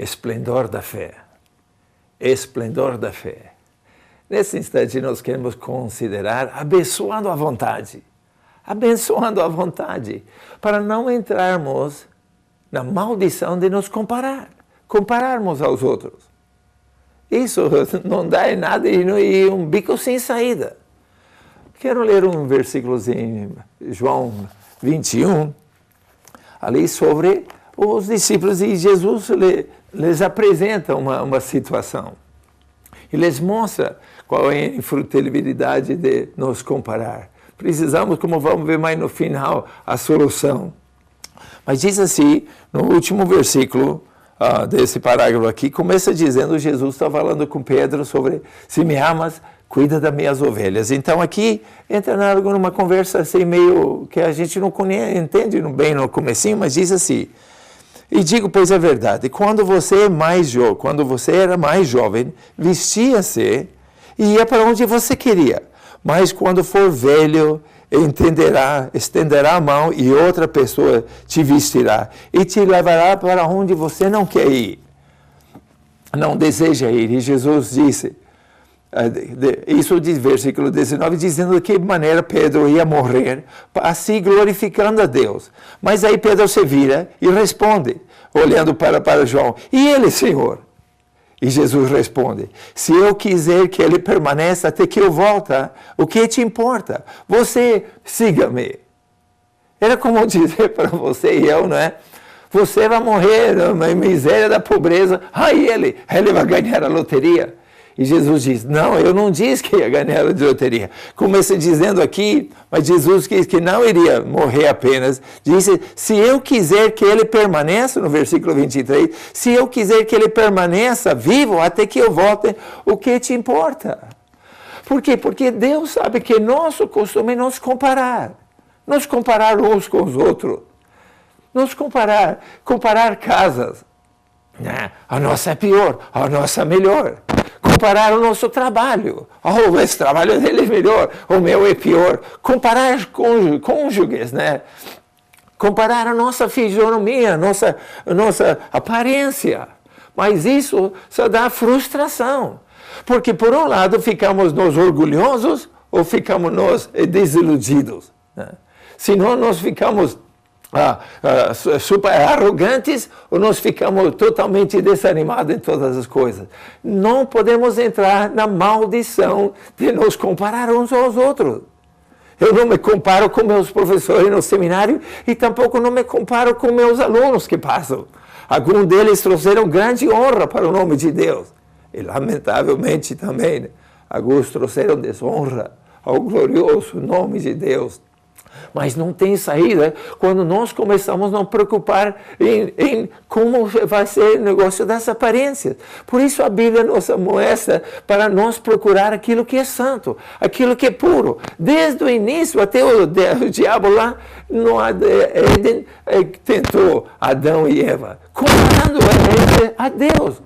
esplendor da fé. Esplendor da fé. Nesse instante, nós queremos considerar abençoando a vontade. Abençoando a vontade. Para não entrarmos na maldição de nos compararmos aos outros. Isso não dá em nada e um bico sem saída. Quero ler um versículo em João 21, ali sobre os discípulos, e Jesus lhes apresenta uma situação. E lhes mostra qual é a infrutilidade de nos comparar. Precisamos, como vamos ver mais no final, a solução. Mas diz assim, no último versículo desse parágrafo aqui, começa dizendo, Jesus está falando com Pedro sobre, se me amas, cuida das minhas ovelhas. Então aqui entra numa conversa assim meio que a gente não entende bem no comecinho, mas diz assim, e digo, pois é verdade, quando você era mais jovem, vestia-se e ia para onde você queria. Mas quando for velho, estenderá a mão e outra pessoa te vestirá e te levará para onde você não quer ir, não deseja ir. E Jesus disse, isso diz versículo 19, dizendo de que maneira Pedro ia morrer, assim glorificando a Deus. Mas aí Pedro se vira e responde, olhando para João, e ele, Senhor? E Jesus responde, se eu quiser que ele permaneça até que eu volte, o que te importa? Você siga-me. Era como dizer para você e eu, não é? Você vai morrer na miséria da pobreza, aí ele vai ganhar a loteria. E Jesus diz, não, eu não disse que ia ganhar a loteria. Começa dizendo aqui, mas Jesus disse que não iria morrer apenas. Disse, se eu quiser que ele permaneça, no versículo 23, se eu quiser que ele permaneça vivo até que eu volte, o que te importa? Por quê? Porque Deus sabe que nosso costume é nos comparar uns com os outros. Nos comparar casas. A nossa é pior, a nossa é melhor. Comparar o nosso trabalho. Esse trabalho dele é melhor, o meu é pior. Comparar cônjuges, né? Comparar a nossa fisionomia, a nossa aparência. Mas isso só dá frustração. Porque, por um lado, ficamos nós orgulhosos ou ficamos nós desiludidos. Né? Senão, nós ficamos super arrogantes ou nós ficamos totalmente desanimados em todas as coisas. Não podemos entrar na maldição de nos comparar uns aos outros. Eu não me comparo com meus professores no seminário e tampouco não me comparo com meus alunos que passam. Alguns deles trouxeram grande honra para o nome de Deus. E lamentavelmente também, né? Alguns trouxeram desonra ao glorioso nome de Deus. Mas não tem saída quando nós começamos a nos preocupar em como vai ser o negócio das aparências. Por isso a Bíblia nos amoesta para nós procurar aquilo que é santo, aquilo que é puro. Desde o início até o diabo lá no Éden tentou Adão e Eva, comparando a Deus.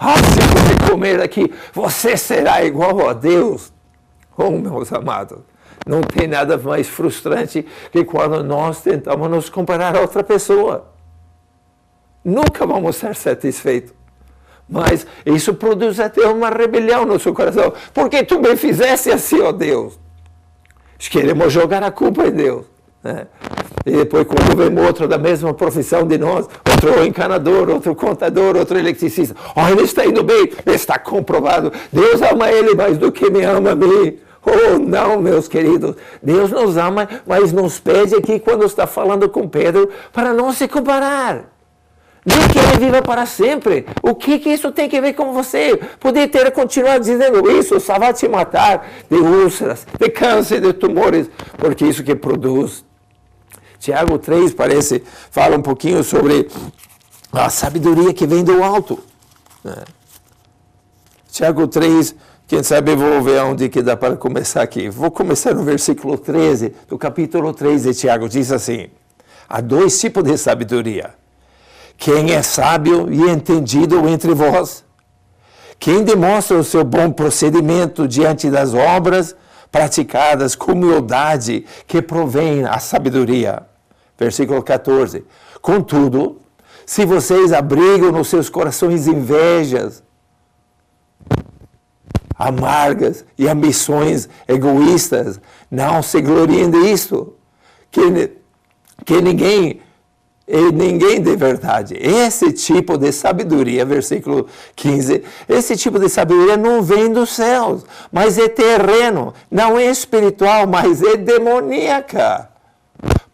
Se você comer aqui, você será igual a Deus. Oh, meus amados. Não tem nada mais frustrante que quando nós tentamos nos comparar a outra pessoa. Nunca vamos ser satisfeitos. Mas isso produz até uma rebelião no seu coração. Porque tu me fizeste assim, ó Deus. Queremos jogar a culpa em Deus. Né? E depois, quando vemos outro da mesma profissão de nós, outro encanador, outro contador, outro eletricista. Ele está indo bem, está comprovado. Deus ama ele mais do que me ama a mim. Oh, não, meus queridos, Deus nos ama, mas nos pede aqui, quando está falando com Pedro, para não se comparar. Nem que ele viva para sempre. O que isso tem a ver com você? Poder ter continuado dizendo isso, só vai te matar de úlceras, de câncer, de tumores, porque isso que produz. Tiago 3 fala um pouquinho sobre a sabedoria que vem do alto. Tiago 3, quem sabe eu vou ver onde que dá para começar aqui. Vou começar no versículo 13, do capítulo 3 de Tiago. Diz assim, há dois tipos de sabedoria. Quem é sábio e entendido entre vós? Quem demonstra o seu bom procedimento diante das obras praticadas com humildade que provém a sabedoria. Versículo 14. Contudo, Se vocês abrigam nos seus corações invejas amargas e ambições egoístas, não se gloriem disto, que ninguém de verdade. Esse tipo de sabedoria, versículo 15, esse tipo de sabedoria não vem dos céus, mas é terreno, não é espiritual, mas é demoníaca.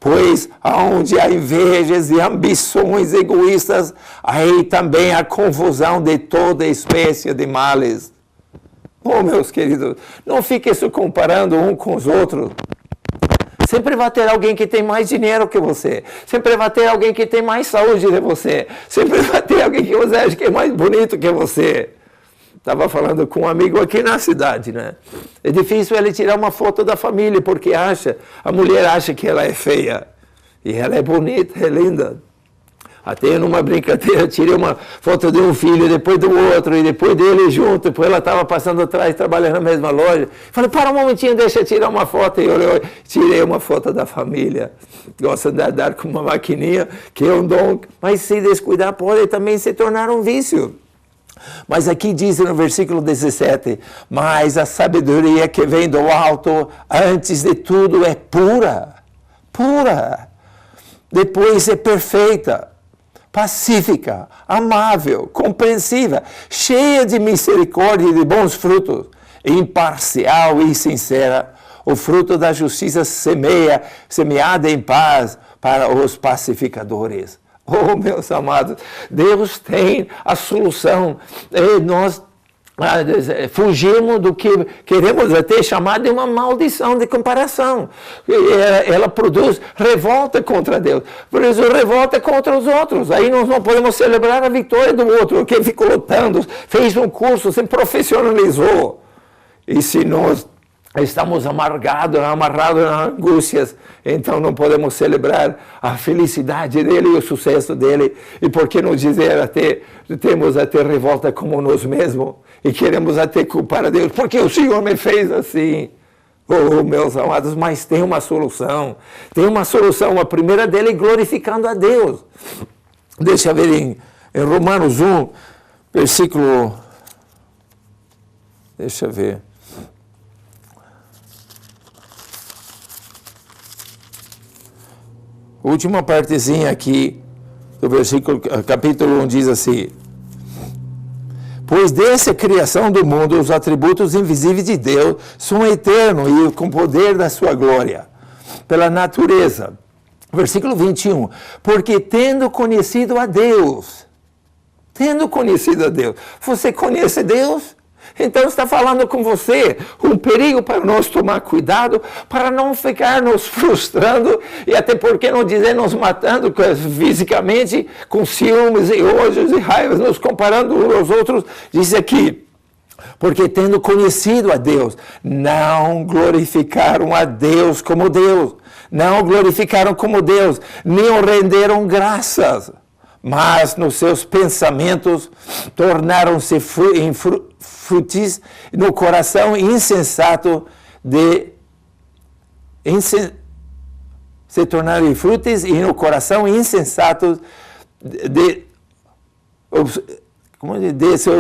Pois onde há invejas e ambições egoístas, aí também há confusão de toda espécie de males. Oh, meus queridos, não fique se comparando um com os outros. Sempre vai ter alguém que tem mais dinheiro que você. Sempre vai ter alguém que tem mais saúde que você. Sempre vai ter alguém que você acha que é mais bonito que você. Estava falando com um amigo aqui na cidade, né? É difícil ele tirar uma foto da família, porque a mulher acha que ela é feia. E ela é bonita, é linda. Até numa brincadeira, tirei uma foto de um filho, depois do outro, e depois dele junto. Depois ela estava passando atrás, trabalhando na mesma loja. Falei, para um momentinho, deixa eu tirar uma foto. E eu tirei uma foto da família. Gosto de andar com uma maquininha, que é um dom. Mas se descuidar, pode também se tornar um vício. Mas aqui diz no versículo 17, mas a sabedoria que vem do alto, antes de tudo, é pura. Pura. Depois é perfeita. Pacífica, amável, compreensiva, cheia de misericórdia e de bons frutos, imparcial e sincera, o fruto da justiça semeada em paz para os pacificadores. Oh, meus amados, Deus tem a solução. Nós fugimos do que queremos até chamar de uma maldição de comparação. Ela produz revolta contra Deus, por isso revolta contra os outros. Aí nós não podemos celebrar a vitória do outro, que ficou lutando, fez um curso, se profissionalizou. E se nós estamos amarrados em angústias, então não podemos celebrar a felicidade dele e o sucesso dele. E por que não dizer temos até revolta como nós mesmos e queremos até culpar a Deus, porque o Senhor me fez assim. Oh, meus amados, mas tem uma solução. Tem uma solução. A primeira dele é glorificando a Deus. Deixa eu ver em Romanos 1, versículo... Deixa eu ver. Última partezinha aqui do versículo, capítulo 1 diz assim: pois desde a criação do mundo, os atributos invisíveis de Deus são eternos e com poder da sua glória, pela natureza. Versículo 21, porque tendo conhecido a Deus, você conhece Deus? Então está falando com você um perigo para nós tomar cuidado, para não ficar nos frustrando e até porque não dizer nos matando fisicamente com ciúmes e ódios e raivas, nos comparando uns aos outros. Diz aqui, porque tendo conhecido a Deus, não glorificaram a Deus como Deus, não glorificaram como Deus, nem o renderam graças, mas nos seus pensamentos tornaram-se fúteis no coração insensato se tornaram fúteis e no coração insensato se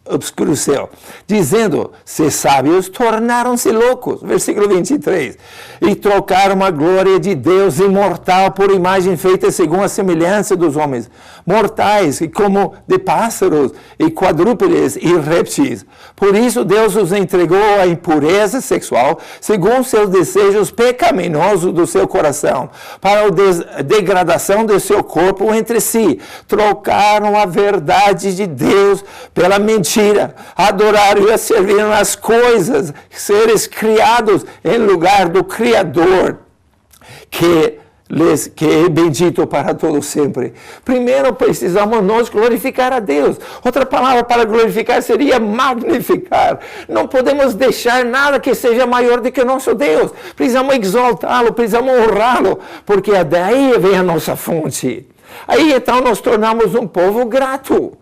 obscureceu, dizendo, se sábios, tornaram-se loucos. Versículo 23. E trocaram a glória de Deus imortal por imagem feita segundo a semelhança dos homens, mortais, como de pássaros e quadrúpedes e répteis. Por isso Deus os entregou à impureza sexual, segundo seus desejos pecaminosos do seu coração, para a degradação do seu corpo entre si. Trocaram a verdade de Deus pela mentira, adoraram e serviram as coisas, seres criados em lugar do Criador, que é bendito para todo sempre. Primeiro precisamos nós glorificar a Deus. Outra palavra para glorificar seria magnificar. Não podemos deixar nada que seja maior do que o nosso Deus. Precisamos exaltá-lo, precisamos honrá-lo, porque daí vem a nossa fonte. Aí então nós tornamos um povo grato.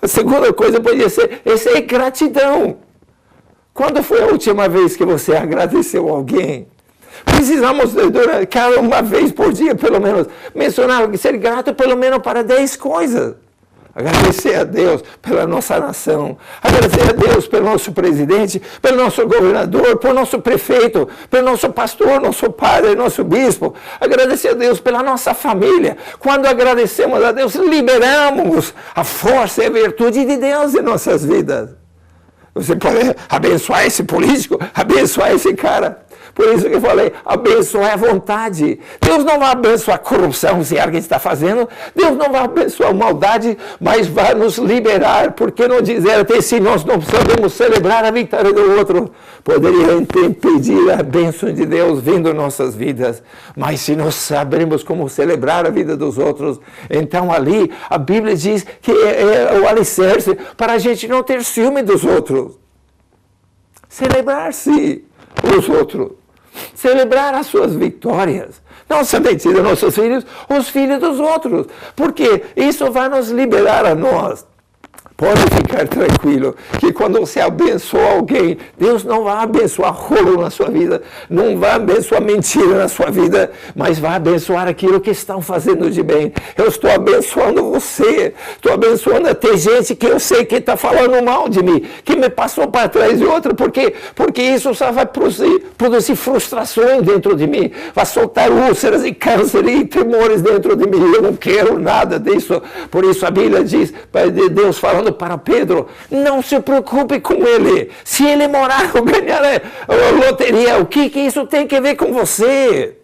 A segunda coisa poderia ser, essa é gratidão. Quando foi a última vez que você agradeceu alguém? Precisamos, cada uma vez por dia, pelo menos, mencionar, ser grato pelo menos para 10 coisas. Agradecer a Deus pela nossa nação, agradecer a Deus pelo nosso presidente, pelo nosso governador, pelo nosso prefeito, pelo nosso pastor, nosso padre, nosso bispo. Agradecer a Deus pela nossa família. Quando agradecemos a Deus, liberamos a força e a virtude de Deus em nossas vidas. Você pode abençoar esse político, abençoar esse cara. Por isso que eu falei, abençoar a vontade. Deus não vai abençoar a corrupção, se alguém está fazendo. Deus não vai abençoar a maldade, mas vai nos liberar. Porque não dizer até se nós não sabemos celebrar a vitória do outro, poderia impedir a bênção de Deus vindo em nossas vidas. Mas se nós sabemos como celebrar a vida dos outros, então ali a Bíblia diz que é o alicerce para a gente não ter ciúme dos outros. Celebrar-se os outros. Celebrar as suas vitórias. Não somente dos nossos filhos, os filhos dos outros. Porque isso vai nos liberar a nós. Pode ficar tranquilo que quando você abençoa alguém, Deus não vai abençoar rolo na sua vida, não vai abençoar mentira na sua vida, mas vai abençoar aquilo que estão fazendo de bem. Eu estou abençoando você, estou abençoando até gente que eu sei que está falando mal de mim, que me passou para trás de outra, porque isso só vai produzir frustrações dentro de mim, vai soltar úlceras e câncer e temores dentro de mim. Eu não quero nada disso. Por isso a Bíblia diz, Deus falando para Pedro, não se preocupe com ele. Se ele morar ou ganhar a loteria, o que isso tem a ver com você?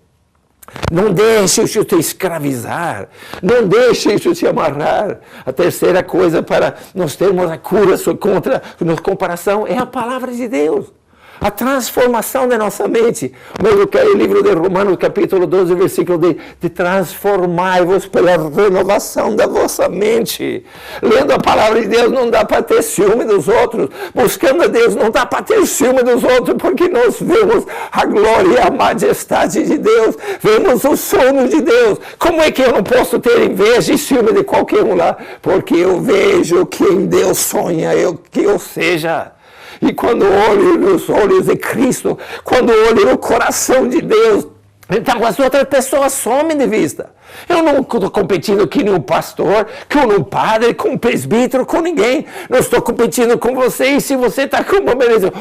Não deixe isso te escravizar. Não deixe isso te amarrar. A terceira coisa para nós termos a cura contra a comparação é a palavra de Deus. A transformação da nossa mente. O livro de Romanos, capítulo 12, versículo de transformai-vos pela renovação da vossa mente. Lendo a palavra de Deus não dá para ter ciúme dos outros. Buscando a Deus não dá para ter ciúme dos outros, porque nós vemos a glória e a majestade de Deus. Vemos o sono de Deus. Como é que eu não posso ter inveja e ciúme de qualquer um lá? Porque eu vejo quem Deus sonha que eu seja. E quando olho nos olhos de Cristo, quando olho no coração de Deus, então as outras pessoas somem de vista. Eu não estou competindo com nenhum pastor, com um padre, com um presbítero, com ninguém. Não estou competindo com você. E se você está com uma beleza,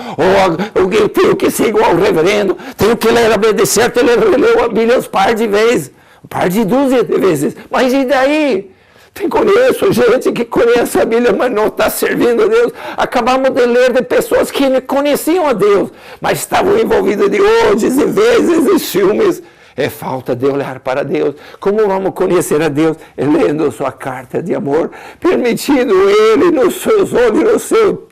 eu tenho que ser igual ao reverendo, tenho que ler a Bíblia certo, ele leu a Bíblia uns par de vezes, um par de dúzia de vezes. Mas e daí? Conheço gente que conhece a Bíblia, mas não está servindo a Deus. Acabamos de ler de pessoas que não conheciam a Deus, mas estavam envolvidas de ódios, invejas e ciúmes. É falta de olhar para Deus. Como vamos conhecer a Deus? É lendo sua carta de amor, permitindo Ele nos seus olhos, no seu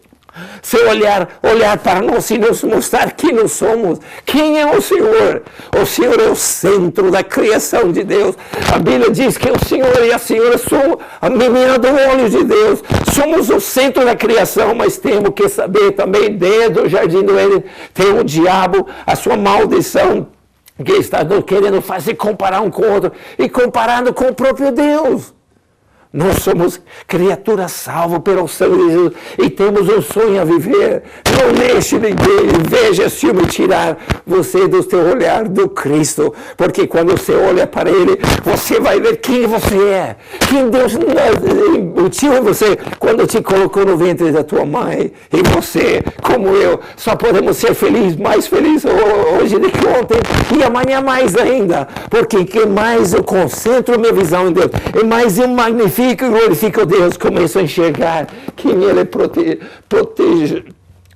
olhar para nós e nos mostrar quem nós somos. Quem é o Senhor? O Senhor é o centro da criação de Deus. A Bíblia diz que o Senhor e a Senhora são a menina do olho de Deus. Somos o centro da criação, mas temos que saber também, dentro do jardim do Éden, tem o diabo, a sua maldição, que está querendo fazer comparar um com o outro e comparando com o próprio Deus. Nós somos criaturas salvas pelo sangue de Jesus e temos um sonho a viver. Não deixe ninguém, inveja, ciúme tirar você do seu olhar do Cristo. Porque quando você olha para Ele, você vai ver quem você é. Quem Deus embutiu em você quando te colocou no ventre da tua mãe. E você, como eu, só podemos ser felizes, mais felizes hoje do que ontem e amanhã mais ainda. Porque que mais eu concentro minha visão em Deus, e mais eu magnifico e glorifico Deus, começo a enxergar quem Ele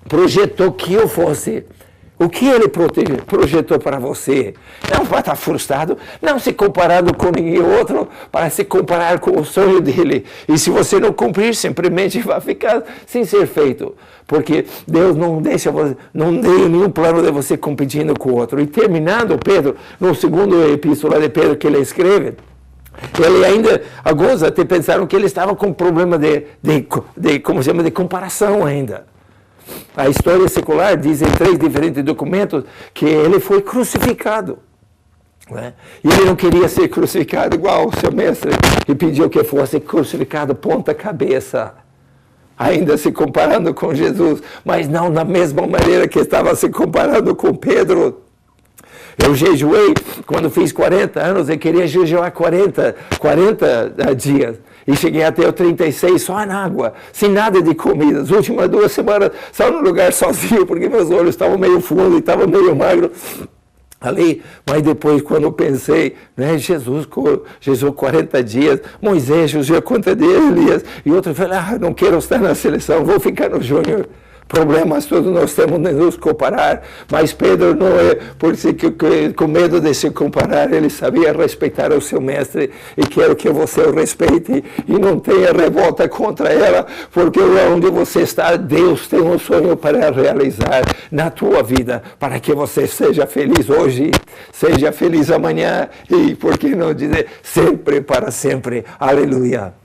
projetou que eu fosse. O que Ele projetou para você. Não vai estar frustrado, não se comparando com ninguém outro, para se comparar com o sonho dEle. E se você não cumprir, simplesmente vai ficar sem ser feito. Porque Deus não deixa você, não deu nenhum plano de você competindo com o outro. E terminando, Pedro, no segundo epístola de Pedro que ele escreve, ele ainda, alguns até pensaram que ele estava com problema como se chama, de comparação ainda. A história secular diz em 3 diferentes documentos que ele foi crucificado. Né? E ele não queria ser crucificado igual o seu mestre, que pediu que fosse crucificado ponta cabeça, ainda se comparando com Jesus, mas não da mesma maneira que estava se comparando com Pedro. Eu jejuei, quando fiz 40 anos, eu queria jejuar 40 dias. E cheguei até o 36 só na água, sem nada de comida. As últimas 2 semanas, só no lugar sozinho, porque meus olhos estavam meio fundos e estava meio magro ali. Mas depois, quando eu pensei, né, Jesus 40 dias, Moisés, Josué, quanto dias, Elias, e outro falou, não quero estar na seleção, vou ficar no júnior. Problemas todos nós temos de nos comparar, mas Pedro não é, por isso que com medo de se comparar, ele sabia respeitar o seu mestre, e quero que você o respeite e não tenha revolta contra ela, porque onde você está, Deus tem um sonho para realizar na tua vida, para que você seja feliz hoje, seja feliz amanhã, e por que não dizer sempre para sempre, aleluia.